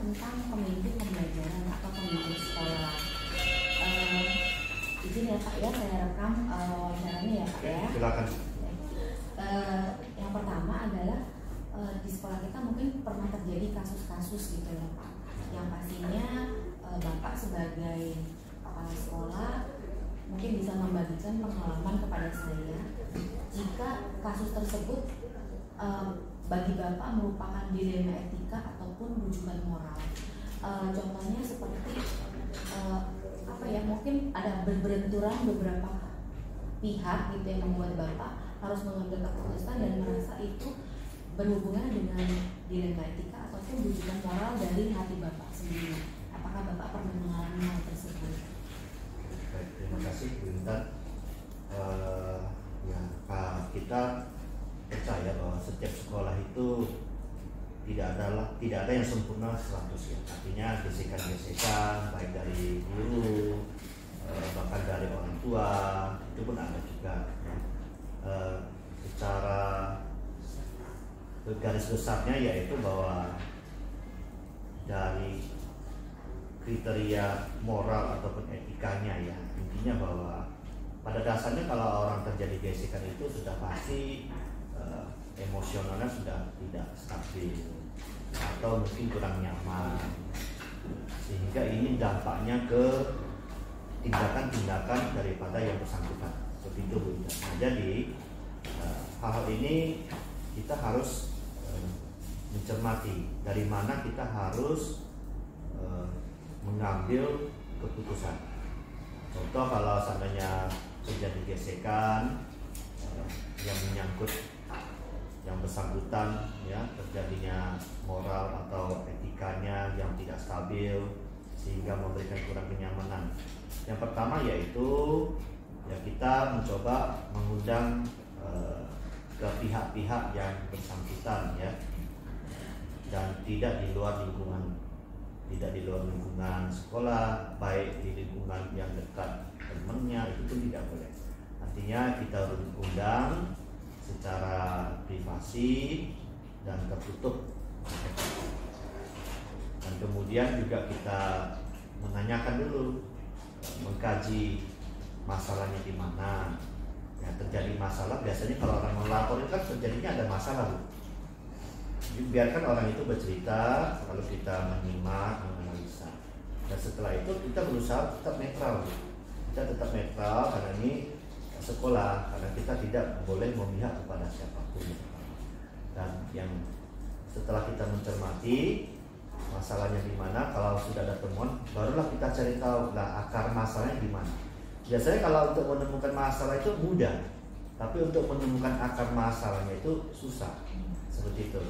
tentang pemimpin pembelajaran atau pemimpin sekolah. Izin ya Pak ya, saya rekam wawancaranya ya Pak ya. Silakan. Yang pertama adalah di sekolah kita mungkin pernah terjadi kasus-kasus gitu ya Pak. Yang pastinya Bapak sebagai kepala sekolah mungkin bisa membagikan pengalaman kepada saya jika kasus tersebut bagi Bapak merupakan dilema etika ataupun rujukan moral. Contohnya seperti apa ya, mungkin ada berbenturan beberapa pihak gitu yang membuat Bapak harus mengambil keputusan dan merasa itu berhubungan dengan dilema etika ataupun rujukan moral dari hati Bapak sendiri. Apakah Bapak pernah mengalami hal tersebut? Baik, terima kasih Bu Intan. Kita percaya bahwa setiap sekolah itu tidak ada yang sempurna 100 ya. Artinya gesekan-gesekan baik dari guru, bahkan dari orang tua itu pun ada juga ya. Secara garis besarnya yaitu bahwa dari kriteria moral ataupun etikanya ya, intinya bahwa pada dasarnya kalau orang terjadi gesekan itu sudah pasti emosionalnya sudah tidak stabil atau mungkin kurang nyaman, sehingga ini dampaknya ke tindakan-tindakan daripada yang bersangkutan. Seperti itu Bu. Nah, jadi hal-hal ini kita harus mencermati dari mana kita harus mengambil keputusan. Contoh kalau seandainya terjadi gesekan yang menyangkut yang bersangkutan ya, terjadinya moral atau etikanya yang tidak stabil sehingga memberikan kurang kenyamanan. Yang pertama yaitu ya kita mencoba mengundang ke pihak-pihak yang bersangkutan ya, dan tidak di luar lingkungan sekolah, baik di lingkungan yang dekat temannya itu pun tidak boleh. Artinya kita undang secara privasi dan tertutup, dan kemudian juga kita menanyakan dulu, mengkaji masalahnya di mana. Ya, terjadi masalah biasanya kalau orang melapor itu kan terjadinya ada masalah. Biarkan orang itu bercerita, lalu kita menyimak, menganalisa, dan setelah itu kita berusaha tetap netral. Kita tetap netral karena ini sekolah, karena kita tidak boleh memihak kepada siapapun. Dan yang setelah kita mencermati masalahnya di mana, kalau sudah ada temuan, barulah kita cari tahu lah akar masalahnya di mana. Biasanya kalau untuk menemukan masalah itu mudah, tapi untuk menemukan akar masalahnya itu susah. Seperti itu.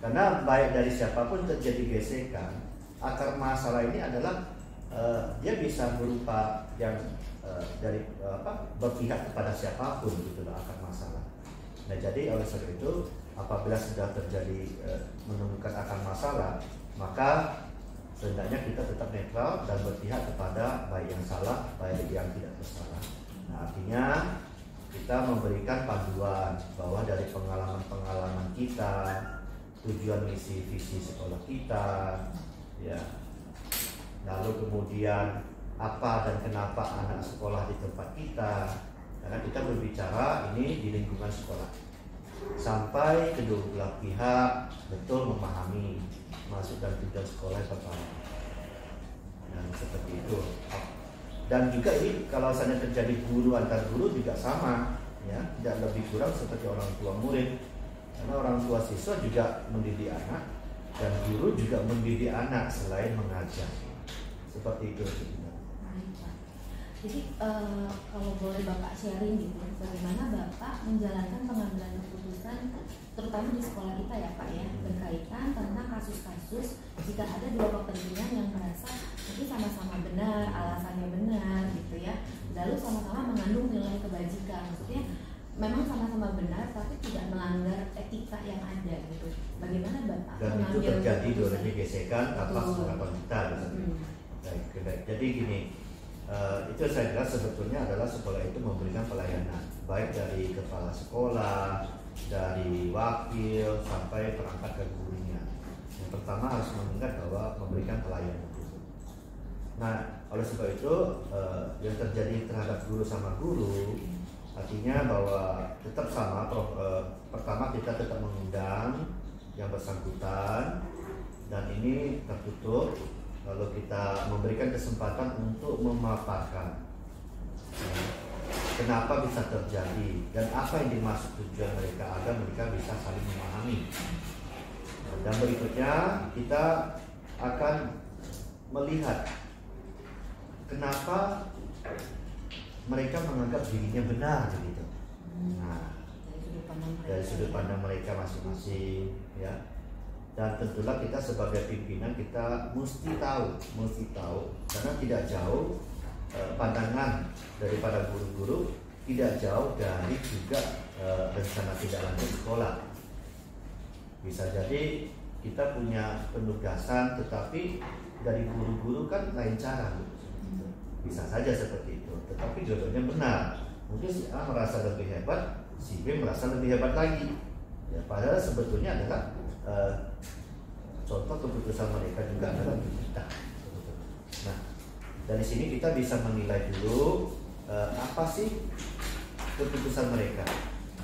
Karena baik dari siapapun terjadi gesekan, akar masalah ini adalah dia bisa berupa yang berpihak kepada siapapun gitu loh, akar masalah. Nah, jadi oleh sebab itu apabila sudah terjadi menemukan akar masalah, maka sehendaknya kita tetap netral dan berpihak kepada baik yang salah, baik yang tidak bersalah. Nah, artinya kita memberikan panduan bahwa dari pengalaman-pengalaman kita, tujuan misi visi sekolah kita, ya. Lalu kemudian apa dan kenapa anak sekolah di tempat kita, karena kita berbicara ini di lingkungan sekolah sampai kedua belah pihak betul memahami maksud dan tujuan sekolah yang pertama. Dan seperti itu. Dan juga ini kalau misalnya terjadi guru antar guru juga sama ya, tidak lebih kurang seperti orang tua murid, karena orang tua siswa juga mendidik anak dan guru juga mendidik anak selain mengajar. Seperti itu. Jadi kalau boleh Bapak sharing gitu, bagaimana Bapak menjalankan pengambilan keputusan terutama di sekolah kita ya Pak ya, berkaitan tentang kasus-kasus jika ada dua kepentingan yang merasa mungkin sama-sama benar, alasannya benar gitu ya, lalu sama-sama mengandung nilai kebajikan, maksudnya memang sama-sama benar tapi tidak melanggar etika yang ada gitu. Bagaimana Bapak dan mengambil itu terjadi keputusan? oleh gesekan atas harapan kita gitu. Baik. Jadi gini, itu saya kira sebetulnya adalah sekolah itu memberikan pelayanan baik dari kepala sekolah, dari wakil sampai perangkat ke gurunya. pertama harus mengingat bahwa memberikan pelayanan. Nah, oleh sebab itu yang terjadi terhadap guru sama guru artinya bahwa tetap sama. Pertama kita tetap mengundang yang bersangkutan dan ini tertutup, lalu kita memberikan kesempatan untuk memaparkan kenapa bisa terjadi dan apa yang dimaksud tujuan mereka agar mereka bisa saling memahami. Dan berikutnya kita akan melihat kenapa mereka menganggap dirinya benar begitu. Nah, dari sudut pandang mereka masing-masing, ya. Dan tentulah kita sebagai pimpinan kita mesti tahu karena tidak jauh pandangan daripada guru-guru tidak jauh dari juga rencana tidak lanjut sekolah. Bisa jadi kita punya penugasan tetapi dari guru-guru kan lain cara. Bisa saja seperti itu, tetapi jodohnya benar. Mungkin si A merasa lebih hebat, si B merasa lebih hebat lagi. Ya, padahal sebetulnya adalah contoh keputusan mereka juga adalah kita. Nah, dari sini kita bisa menilai dulu apa sih keputusan mereka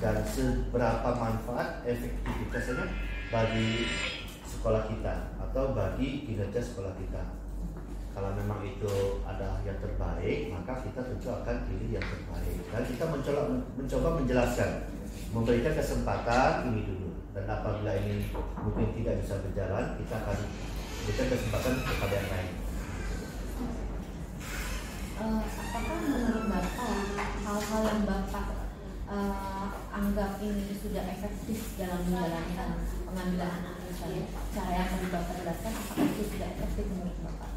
dan seberapa manfaat efektivitasnya bagi sekolah kita atau bagi kinerja sekolah kita. Kalau memang itu ada yang terbaik, maka kita tentu akan pilih yang terbaik. Dan kita mencoba menjelaskan, memberikan kesempatan ini dulu. Dan apabila ini mungkin tidak bisa berjalan, kita akan berikan kesempatan kepada yang lain. Apakah menurut Bapak hal-hal yang Bapak anggap ini sudah efektif dalam menjalankan pengambilan anak misalnya cara yang tadi Bapak jelaskan, apakah itu sudah efektif menurut Bapak?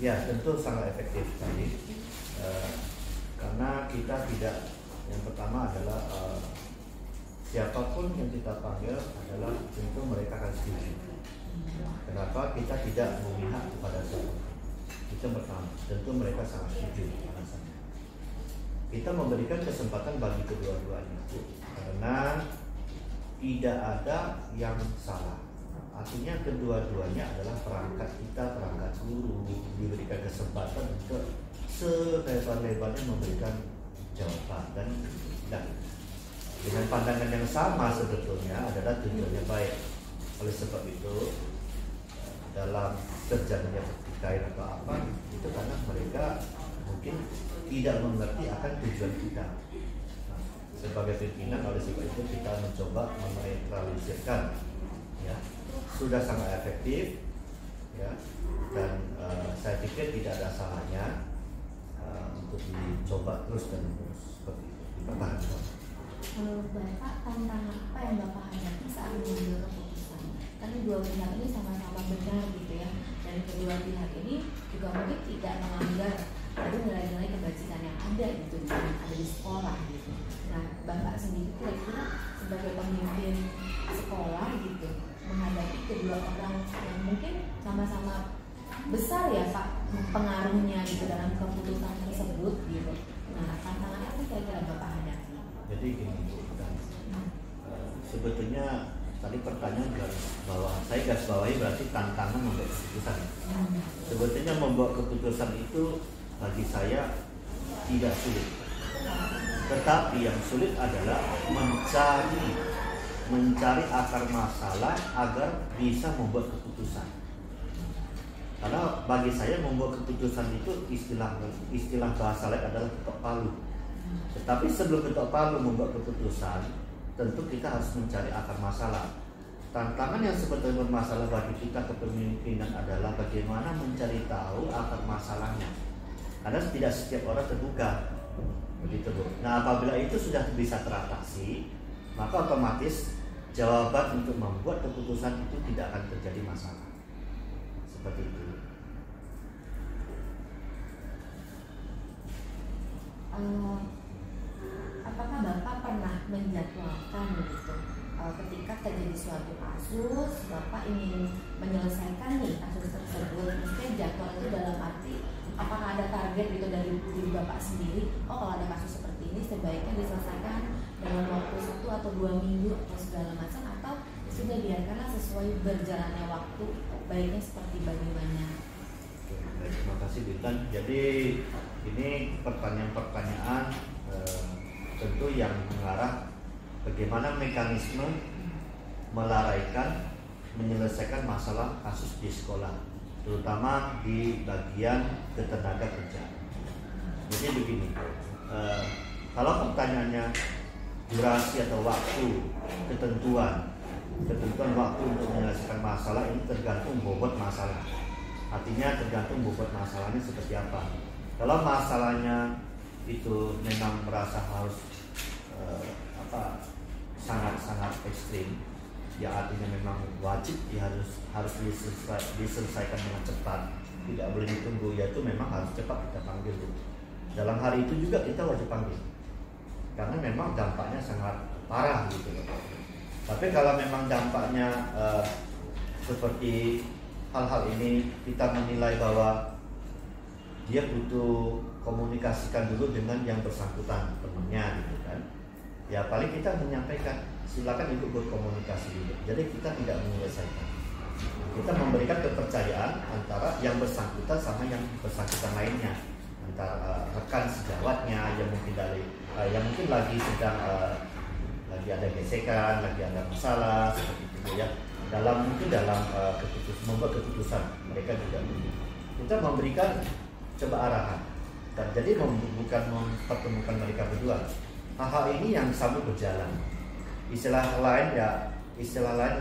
Ya, tentu sangat efektif tadi, karena kita tidak, yang pertama adalah siapapun yang kita panggil adalah tentu mereka akan setuju. Kenapa kita tidak memihak kepada siapa? Itu pertama, tentu mereka sangat setuju alasannya. Kita memberikan kesempatan bagi kedua-duanya, karena tidak ada yang salah. Artinya kedua-duanya adalah perangkat kita, perangkat guru, diberikan kesempatan untuk selebar-lebarnya memberikan jawaban dan dengan pandangan yang sama sebetulnya adalah tujuannya baik. Oleh sebab itu dalam terjadinya pertikaian atau apa itu karena mereka mungkin tidak mengerti akan tujuan kita. Nah, sebagai pimpinan oleh sebab itu kita mencoba menetralisirkan, ya. Sudah sangat efektif, ya, dan saya pikir tidak ada salahnya untuk dicoba terus dan terus seperti itu. Menurut Bapak, tantangan apa yang Bapak hadapi saat mengambil keputusan? Karena dua pihak ini sama-sama benar gitu ya, dan kedua pihak ini juga mungkin tidak melanggar dari nilai-nilai kebajikan yang ada gitu, yang ada di sekolah gitu. Nah, Bapak sendiri kira-kira sebagai pemimpin sekolah gitu menghadapi kedua orang yang mungkin sama-sama besar ya Pak pengaruhnya gitu dalam keputusan tersebut gitu. Nah, tantangan apa kira-kira Bapak hadapi? Jadi gini, sebetulnya tadi pertanyaan saya garis bawahi berarti tantangan membuat keputusan. Sebetulnya membuat keputusan itu bagi saya tidak sulit. Tetapi yang sulit adalah mencari akar masalah agar bisa membuat keputusan. Karena bagi saya membuat keputusan itu istilah bahasa lain adalah ketok palu. Tetapi sebelum ketok palu membuat keputusan, tentu kita harus mencari akar masalah. Tantangan yang sebetulnya bermasalah bagi kita kepemimpinan adalah bagaimana mencari tahu akar masalahnya. Karena tidak setiap orang terbuka, begitu Bu. Nah, apabila itu sudah bisa teratasi, maka otomatis jawaban untuk membuat keputusan itu tidak akan terjadi masalah. Seperti itu. Apakah Bapak pernah menjadwalkan gitu ketika terjadi suatu kasus, Bapak ingin menyelesaikan nih kasus tersebut, mungkin jadwal itu dalam arti apakah ada target gitu dari diri Bapak sendiri, oh kalau ada kasus seperti ini sebaiknya diselesaikan dalam waktu 1 atau 2 minggu atau segala macam, atau sudah biarkanlah sesuai berjalannya waktu baiknya seperti bagaimana? Baik, terima kasih Bintan. Jadi ini pertanyaan-pertanyaan tentu yang mengarah bagaimana mekanisme melaraikan, menyelesaikan masalah kasus di sekolah, terutama di bagian ketenaga kerjaan. Jadi begini, kalau pertanyaannya durasi atau waktu, ketentuan waktu untuk menyelesaikan masalah, ini tergantung bobot masalah. Artinya tergantung bobot masalahnya seperti apa. Kalau masalahnya itu memang merasa harus sangat ekstrim, ya artinya memang wajib harus diselesaikan dengan cepat, tidak boleh ditunggu, yaitu memang harus cepat kita panggil. Dalam hari itu juga kita wajib panggil, karena memang dampaknya sangat parah gitu. Tapi kalau memang dampaknya seperti hal-hal ini, kita menilai bahwa dia butuh komunikasikan dulu dengan yang bersangkutan, temannya gitu kan. Ya paling kita menyampaikan, silakan ibu berkomunikasi dulu. Jadi kita tidak menyelesaikan. Kita memberikan kepercayaan antara yang bersangkutan sama yang bersangkutan lainnya, antara rekan sejawatnya yang mungkin lagi sedang lagi ada gesekan, lagi ada masalah seperti itu ya. Membuat keputusan mereka juga kita memberikan coba arahan. Dan jadi bukan mempertemukan mereka berdua. Hal-hal ini yang selalu berjalan. Istilah lain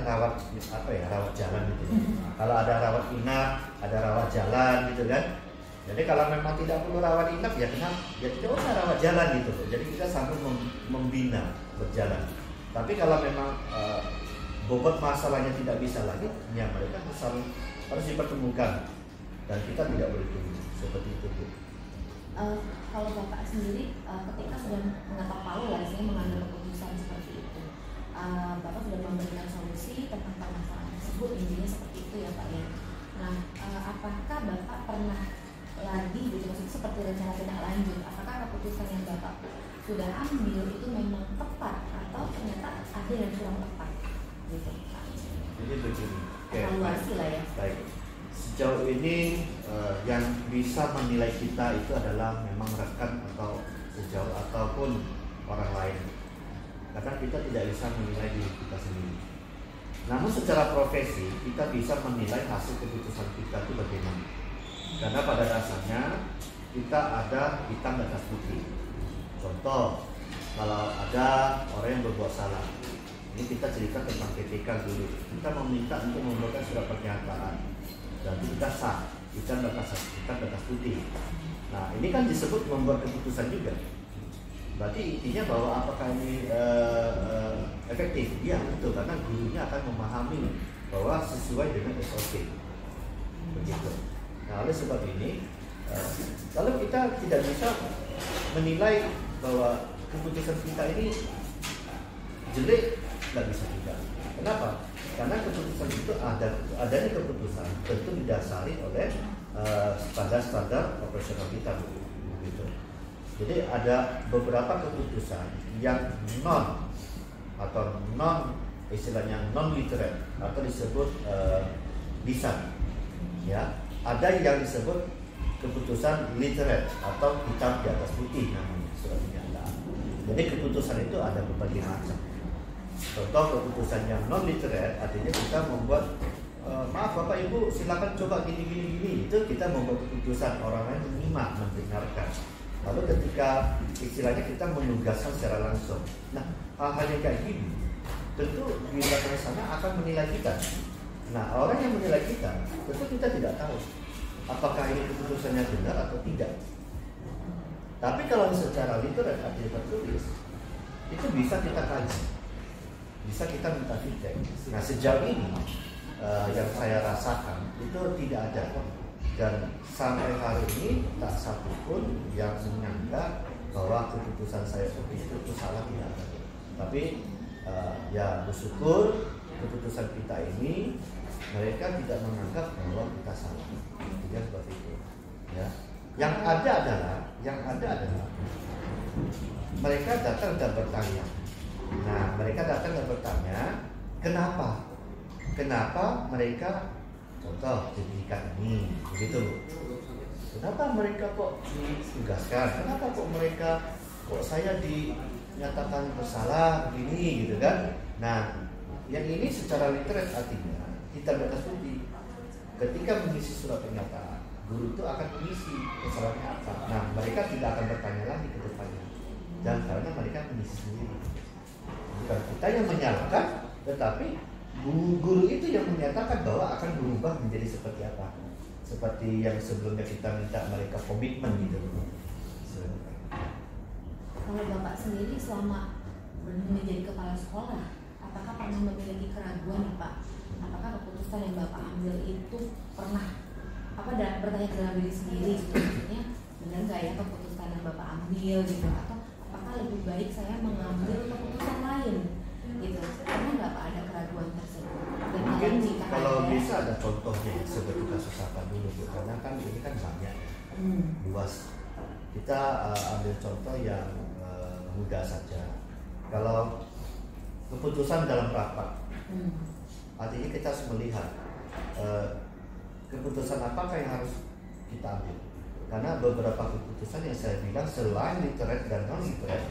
rawat jalan gitu. Kalau ada rawat inap, ada rawat jalan gitu kan. Jadi kalau memang tidak perlu rawat inap ya kenapa? Ya tidak usah rawat jalan gitu. Jadi kita sambil membina berjalan. Tapi kalau memang bobot masalahnya tidak bisa lagi, ya mereka harus dipertemukan dan kita tidak boleh tunggu seperti itu. Kalau Bapak sendiri ketika sudah mengetok palu lah, saya mengambil keputusan seperti itu, Bapak sudah memberikan solusi tentang permasalahan tersebut, intinya seperti itu ya Pak ya. Nah, apakah Bapak pernah lagi gitu, maksudnya seperti rencana tindak lanjut, apakah keputusan yang Bapak sudah ambil itu memang tepat atau ternyata ada yang kurang tepat gitu? Jadi begini, evaluasi lah ya. Baik. Sejauh ini yang bisa menilai kita itu adalah memang rekan atau sejauh ataupun orang lain. Karena kita tidak bisa menilai diri kita sendiri. Namun secara profesi kita bisa menilai hasil keputusan kita itu bagaimana. Karena pada dasarnya kita ada hitam di atas putih. Contoh, kalau ada orang yang berbuat salah, ini kita cerita tentang KPK dulu. Kita meminta untuk membuatkan surat pernyataan dan kita sah, hitam di atas putih. Nah, ini kan disebut membuat keputusan juga. Berarti intinya bahwa apakah ini efektif? Ya, betul, karena gurunya akan memahami bahwa sesuai dengan SOP. Begitu. Nah, oleh sebab ini, kalau kita tidak bisa menilai bahwa keputusan kita ini jelek, nggak bisa juga. Kenapa? Karena keputusan itu adanya keputusan tentu didasari oleh standar-standar operasional kita, gitu. Jadi ada beberapa keputusan yang istilahnya non literate atau disebut lisan, ya. Ada yang disebut keputusan literate atau hitam di atas putih namanya surat pernyataan. Jadi keputusan itu ada berbagai macam. Contoh keputusan yang non literate artinya kita membuat maaf Bapak Ibu silakan coba gini. Itu kita membuat keputusan, orang lain menyimak, mendengarkan. Lalu ketika istilahnya kita menugaskan secara langsung. Nah, hal-hal yang kayak gini tentu di belakang sana akan menilai kita. Nah, orang yang menilai kita tentu kita tidak tahu apakah ini keputusannya benar atau tidak. Tapi kalau secara literat artinya tertulis, itu bisa kita kaji, bisa kita minta feedback. Nah, sejauh ini yang saya rasakan itu tidak ada, dan sampai hari ini tak satu pun yang menyangka bahwa keputusan saya seperti itu salah, tidak ada. Tapi ya bersyukur keputusan kita ini mereka tidak menganggap bahwa kita salah. Ya seperti itu. Ya. Yang ada adalah mereka datang dan bertanya. Nah, mereka datang dan bertanya, kenapa mereka contoh pendidikan ini, begitu. Kenapa mereka kok ditugaskan? Kenapa kok mereka kok saya dinyatakan bersalah begini gitu kan? Nah, yang ini secara literat artinya kita batas bukti. Ketika mengisi surat pernyataan, guru itu akan mengisi kesalahannya apa. Nah, mereka tidak akan bertanya lagi ke depannya. Dan karena mereka mengisi sendiri. Bukan kita yang menyalahkan, tetapi guru itu yang menyatakan bahwa akan berubah menjadi seperti apa. Seperti yang sebelumnya kita minta mereka komitmen gitu. Kalau Bapak sendiri selama menjadi kepala sekolah, apakah pernah memiliki keraguan nih Pak? Apakah keputusan yang Bapak ambil itu pernah bertanya ke dalam diri sendiri, maksudnya benar nggak ya keputusan yang Bapak ambil gitu, atau apakah lebih baik saya mengambil keputusan lain gitu? Pernah nggak Pak ada keraguan tersebut? Dan mungkin kalau bisa ada contohnya seperti kasus apa dulu, karena kan ini kan banyak luas. Kita ambil contoh yang mudah saja. Kalau keputusan dalam rapat, artinya kita harus melihat keputusan apakah yang harus kita ambil. Karena beberapa keputusan yang saya bilang selain literat dan non literat,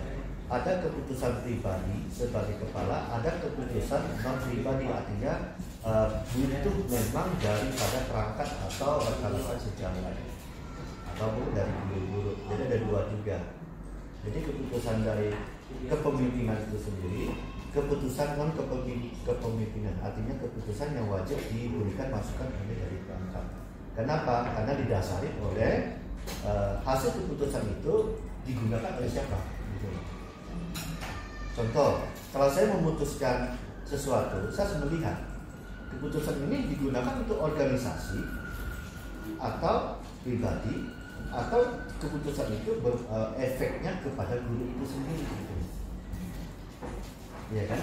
ada keputusan pribadi sebagai kepala, ada keputusan non pribadi, artinya butuh memang daripada perangkat atau rekan-rekan sejawat atau dari guru-guru. Jadi ada dua juga. Jadi keputusan dari kepemimpinan itu sendiri, keputusan non kepemimpinan, artinya keputusan yang wajib diberikan masukan dari perangkat. Kenapa? Karena didasari oleh hasil keputusan itu digunakan oleh siapa? Gitu. Contoh, kalau saya memutuskan sesuatu, saya harus melihat keputusan ini digunakan untuk organisasi atau pribadi, atau keputusan itu efeknya kepada guru itu sendiri. Gitu. Ya kan?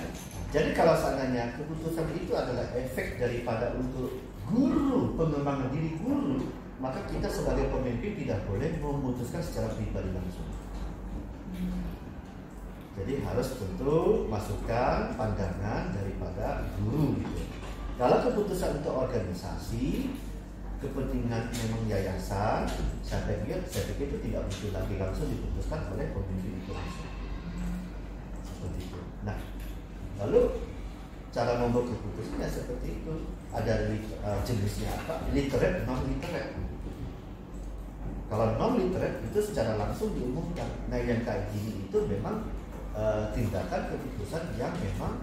Jadi kalau seandainya keputusan itu adalah efek daripada untuk guru, pengembangan diri guru, maka kita sebagai pemimpin tidak boleh memutuskan secara pribadi langsung. Jadi harus tentu masukan pandangan daripada guru gitu. Kalau keputusan untuk organisasi, kepentingan memang yayasan, saya pikir itu tidak butuh lagi langsung diputuskan oleh pemimpin itu. Seperti itu. Nah, lalu cara membuat keputusan ya seperti itu. Ada jenisnya apa? Literat, non literat. Kalau non literat itu secara langsung diumumkan. Nah, yang kayak gini itu memang tindakan keputusan yang memang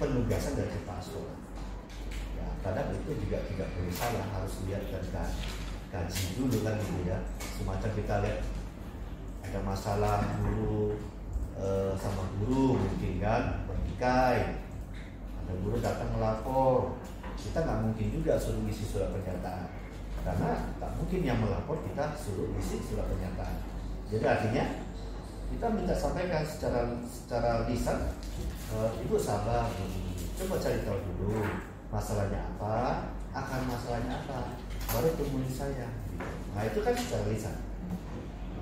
penugasan dari kepala sekolah. Ya, kadang itu juga tidak boleh salah, harus lihat dan kaji dulu kan gitu ya. Semacam kita lihat ada masalah guru sama guru mungkin kan bertikai, ada guru datang melapor, kita nggak mungkin juga suruh isi surat pernyataan, karena tak mungkin yang melapor kita suruh isi surat pernyataan. Jadi artinya kita minta sampaikan secara lisan, ibu sabar, coba cari tahu dulu masalahnya apa, akar masalahnya apa, baru temui saya. Nah itu kan secara lisan.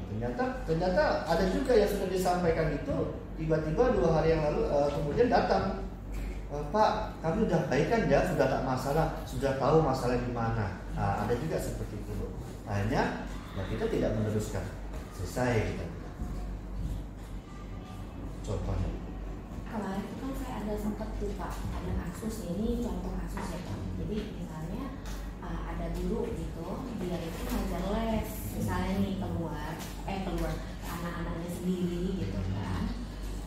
Ternyata ada juga yang sudah disampaikan itu tiba-tiba 2 hari yang lalu kemudian datang, Pak, kami udah baikan ya, sudah tak masalah, sudah tahu masalah di mana. Nah, ada juga seperti itu. Akhirnya ya kita tidak meneruskan, selesai kita. Contohnya. Kalau itu kan saya ada sempat tuh Pak, ada kasus, ini contoh kasus ya Pak. Jadi misalnya ada guru gitu, dia itu ngajar les, misalnya nih keluar anak-anaknya sendiri gitu kan,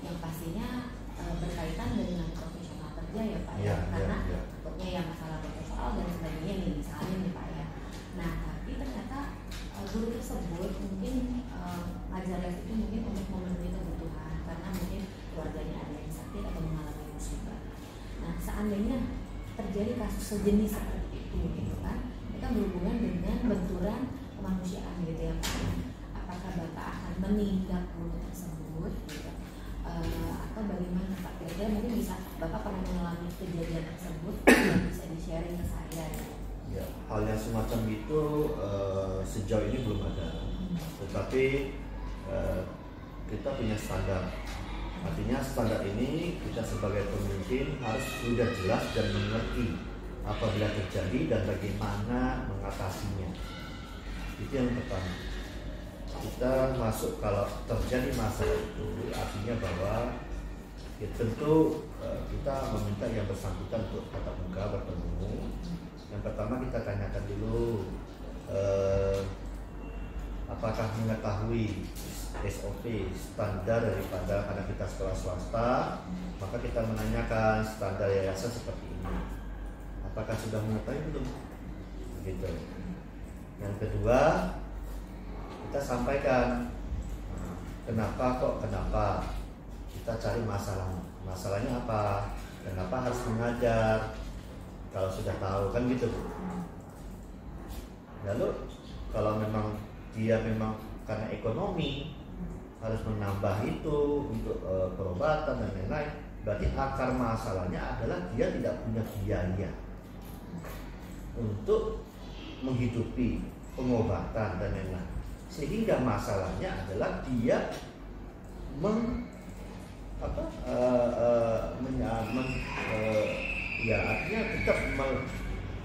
yang pastinya berkaitan dengan profesional kerja ya Pak ya, karena takutnya ya masalah profesional dan sebagainya nih misalnya nih Pak ya. Nah tapi ternyata guru tersebut mungkin ngajar les itu mungkin untuk memenuhi kebutuhan karena mungkin keluarganya ada yang sakit atau mengalami musibah. Nah seandainya terjadi kasus sejenis seperti itu gitu kan, kita berhubungan dengan benturan kemanusiaan gitu ya Pak. Apakah Bapak akan menindak guru tersebut gitu? Atau bagaimana Pak? Kira-kira mungkin bisa Bapak pernah mengalami kejadian tersebut yang bisa di-sharing ke saya gitu. Ya, hal yang semacam itu sejauh ini belum ada. Tetapi kita punya standar Artinya standar ini kita sebagai pemimpin harus sudah jelas dan mengerti apabila terjadi dan bagaimana mengatasinya. Itu yang pertama. Kita masuk kalau terjadi masalah itu artinya bahwa ya tentu kita meminta yang bersangkutan untuk tatap muka bertemu. Yang pertama kita tanyakan dulu apakah mengetahui SOP standar daripada, karena kita sekolah swasta, maka kita menanyakan standar yayasan seperti ini. Apakah sudah mengetahui belum? Begitu. Yang kedua, kita sampaikan kenapa kita cari masalahnya apa, kenapa harus mengajar kalau sudah tahu, kan gitu. Lalu kalau memang dia memang karena ekonomi harus menambah itu untuk perobatan dan lain-lain, berarti akar masalahnya adalah dia tidak punya biaya untuk menghidupi pengobatan dan lain-lain, sehingga masalahnya adalah dia artinya tetap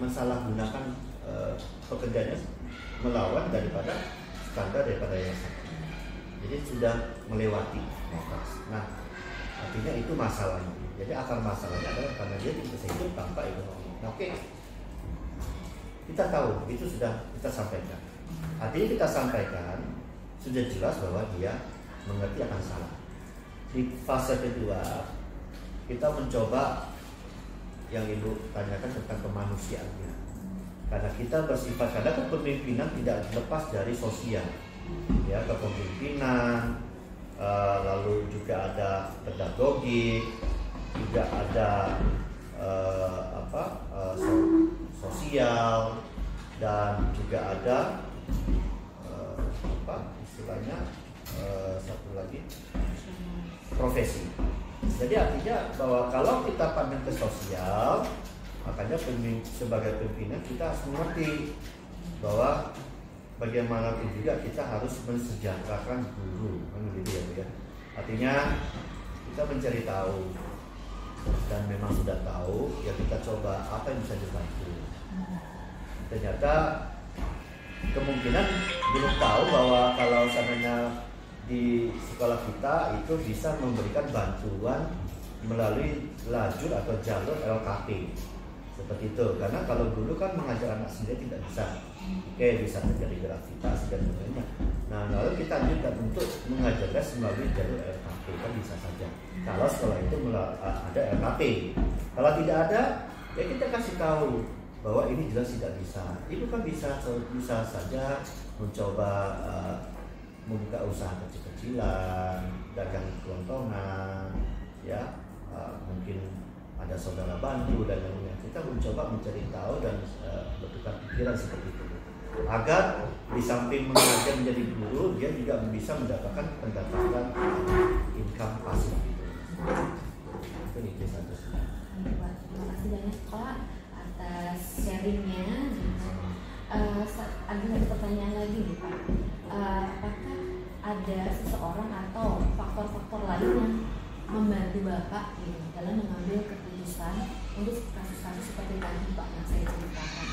mensalahgunakan pekerjaannya melawan daripada standar daripada yayasan. Jadi sudah melewati batas. Nah, artinya itu masalahnya. Jadi akar masalahnya adalah karena dia tidak bisa hidup tanpa ekonomi. Nah, oke. Kita tahu, itu sudah kita sampaikan. Artinya kita sampaikan sudah jelas bahwa dia mengerti akan salah. Di fase kedua, kita mencoba yang Ibu tanyakan tentang kemanusiaannya. Karena kita bersifat, karena kepemimpinan tidak lepas dari sosial. Ya, kepemimpinan, lalu juga ada pedagogik, juga ada sosial, dan juga ada satu lagi profesi. Jadi artinya bahwa kalau kita pandang ke sosial, makanya sebagai pimpinan kita harus mengerti bahwa bagaimanapun juga kita harus mensejahterakan guru, kan gitu ya Bu ya. Artinya kita mencari tahu dan memang sudah tahu, ya kita coba apa yang bisa dibantu. Ternyata kemungkinan belum tahu bahwa kalau seandainya di sekolah kita itu bisa memberikan bantuan melalui lajur atau jalur LKP seperti itu. Karena kalau dulu kan mengajar anak sendiri tidak bisa. Oke, bisa terjadi gravitasi dan lainnya. Nah, lalu kita lanjutkan untuk mengajarkan melalui jalur LKP, kan bisa saja. Kalau sekolah itu ada LKP, kalau tidak ada, ya kita kasih tahu bahwa ini jelas tidak bisa. Itu kan bisa saja mencoba membuka usaha kecil-kecilan, dagang kelontongan, ya mungkin ada saudara bantu dan lain-lain. Kita mencoba mencari tahu dan bertukar pikiran seperti itu, agar di samping mengajar menjadi guru, dia juga bisa mendapatkan pendapatan income pasif gitu. Itu nih satu. Terima kasih banyak Pak atas sharingnya. Ada satu pertanyaan lagi nih Pak. Apakah ada seseorang atau faktor-faktor lain yang membantu Bapak gitu, dalam mengambil keputusan untuk kasus-kasus seperti tadi Pak yang saya ceritakan?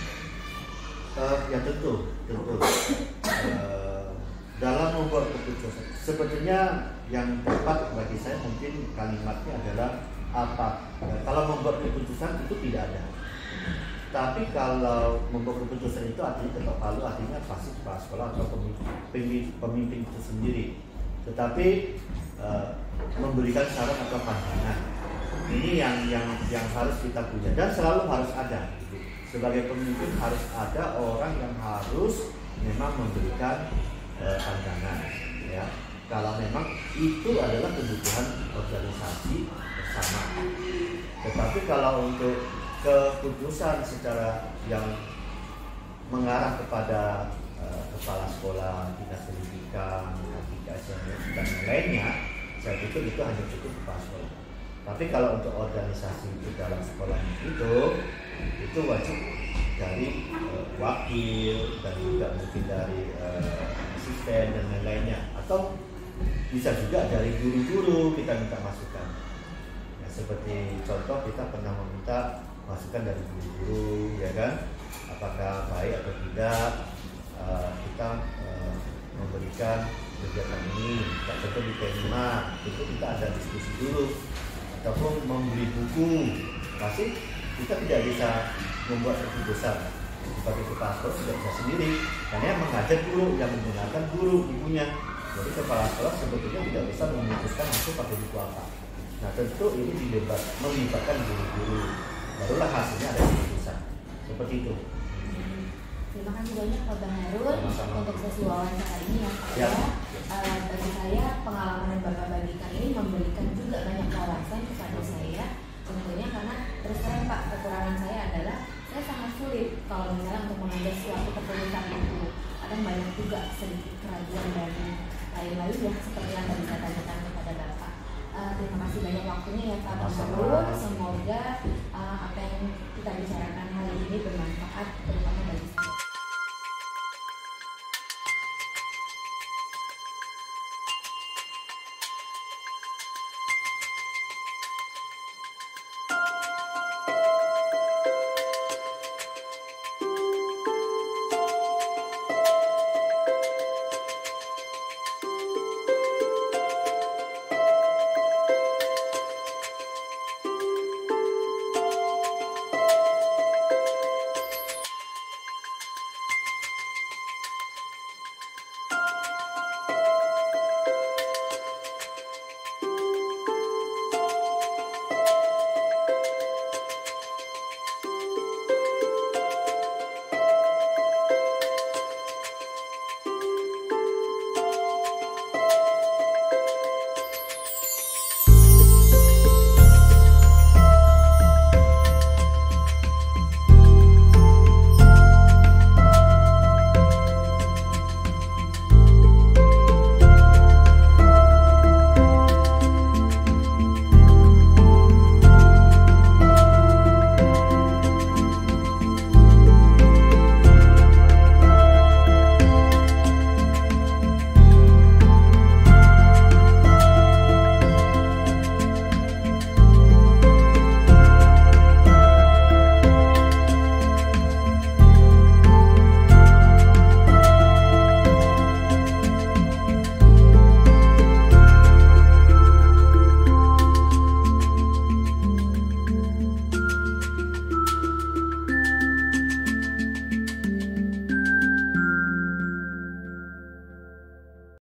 Ya tentu. Dalam membuat keputusan, sebetulnya yang tepat bagi saya mungkin kalimatnya adalah apa? Kalau membuat keputusan itu tidak ada. Tapi kalau membuat keputusan itu artinya ketok palu, artinya pasti kepala sekolah atau pemimpin itu sendiri. Tetapi memberikan saran atau pandangan, ini yang harus kita punya dan selalu harus ada. Sebagai pemimpin harus ada orang yang harus memang memberikan pandangan. Ya, kalau memang itu adalah kebutuhan organisasi bersama. Tetapi kalau untuk keputusan secara yang mengarah kepada kepala sekolah, dinas pendidikan, dan lainnya, saya pikir itu hanya cukup kepala sekolah. Tapi kalau untuk organisasi di dalam sekolah itu wajib dari wakil dan juga mungkin dari asisten dan lain-lainnya, atau bisa juga dari guru-guru kita minta masukan. Ya, seperti contoh kita pernah meminta masukan dari guru-guru, ya kan, apakah baik atau tidak kita memberikan kegiatan ini. Kita contoh di P5 itu kita ada diskusi dulu, ataupun membeli buku. Pasti kita tidak bisa membuat keputusan sebagai kepala sekolah, tidak bisa sendiri, karena yang mengajar guru, yang menggunakan guru bukunya. Jadi kepala sekolah sebetulnya tidak bisa memutuskan langsung pakai buku apa. Nah tentu ini melibatkan guru-guru, barulah hasilnya ada keputusan seperti itu. Terima kasih banyak Pak Bang Harun untuk sesi wawancara ini ya Pak. Ya. Bagi saya pengalaman yang Bapak bagikan ini memberikan juga banyak wawasan kepada saya. Tentunya karena terus terang Pak, kekurangan saya adalah saya sangat sulit kalau misalnya untuk mengambil suatu keputusan itu. Ada banyak juga sedikit keraguan dan lain-lain ya seperti yang tadi saya tanyakan kepada Bapak. Terima kasih banyak waktunya ya Pak Bang Harun. Semoga apa yang kita bicarakan hari ini bermanfaat terutama